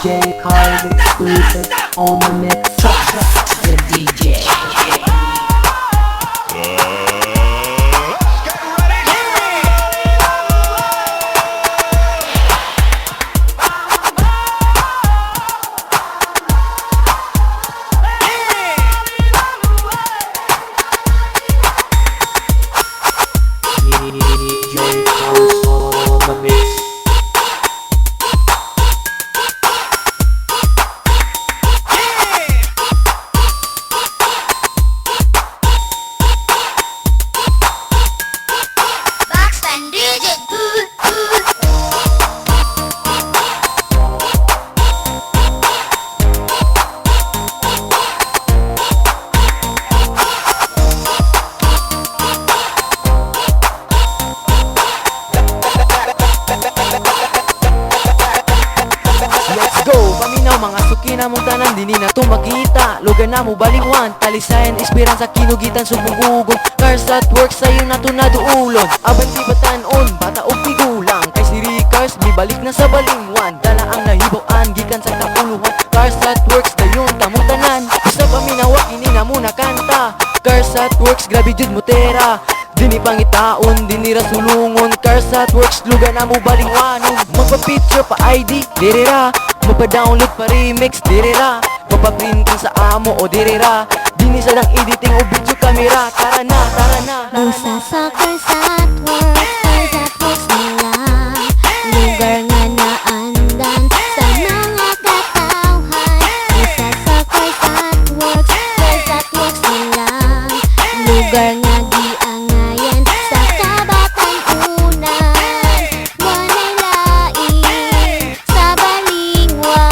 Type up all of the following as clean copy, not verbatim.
DJ Carl exclusive on the mix. The DJ. Mga suki na mong tanan, dini na itong makita. Lugar na mo balingwan, talisayan, esperansa, kinugitan, subugugon. Cars at work sa'yo na ito naduulon. Abanti batanon, bata o pigulang. Kay si Ricars, bibalik na sa balingwan. Dala ang nahibawan, gikan sa kapuluhan. Cars at works, dayon tamong tanan. Isa pa minawak, ini na muna kanta. Cars at works, grabe jud mutera. Dini pangitaon, dini rasulungon. Cars at works, lugar na mo balingwanon. Magpa-picture pa ID, dirira. Magpa-download pa remix, dirira. Magpa-print sa amo o dirira. Dini sa lang editing o video camera. Tara na, tara na. Busa sa Cars at Works, Cars at Works nila. Lugar nga naandan sa mga katawhan. Busa sa Cars at Works, Cars at Works nila. Lugar nga giangayan sa kabatan-unan. Walay lain sa balingwan.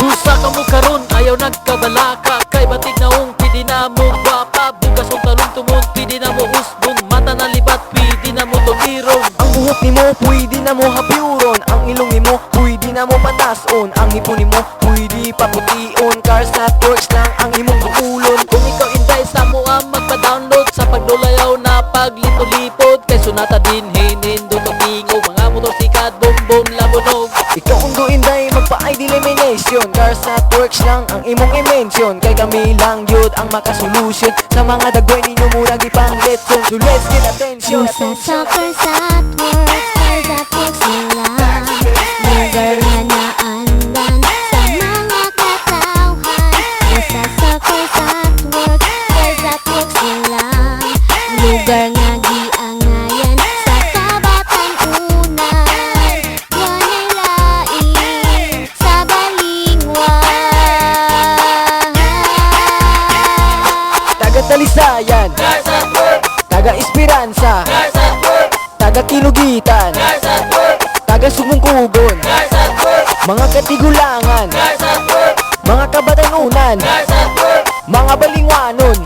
Busa ka mo karon, ayaw nagkabalaka. Kay batig naong pidi na mo gwapa. Bukas o talong tumong, pidi na mo usbon. Mata na libat, pidi na mo togirong. Ang buhok ni mo, pwede na mo hapiuron. Ang ilong ni mo, pwede na mo patason. Ang hipon ni mo, pwede papution. Cars at Works lang ang imong duulon. Kung ikaw inday sa mo ang magpa-download. Sa pagdulayaw na paglito-lipod. Kay sunata din, hinin, dumatingo. Mga motorsikad, boom-boom, labunog. Ikaw undo inday, magpa-ID elimination. Cars at Works lang ang imong i-mention. Kay kami lang yun ang makasolusyon. Sa mga dagway ninyo murag ipang lesson. So let's get attention. Busa sa Cars at Works, Cars at Works nila. Lugar nga naandan sa mga katawhan. Busa sa Cars at Works, Cars at Works nila. Lugar nga giangayan sa kabatan-unan. Walay lain sa balingwan. Taga Talisayan, Cars at Works, taga Esperanza, Cars at Works, taga Kinugitan, Cars at Works, taga Sumungkugon, Cars at Works, mga Katigulangan, Cars at Works, mga Kabatanunan, Cars at Works, mga Balingwanon,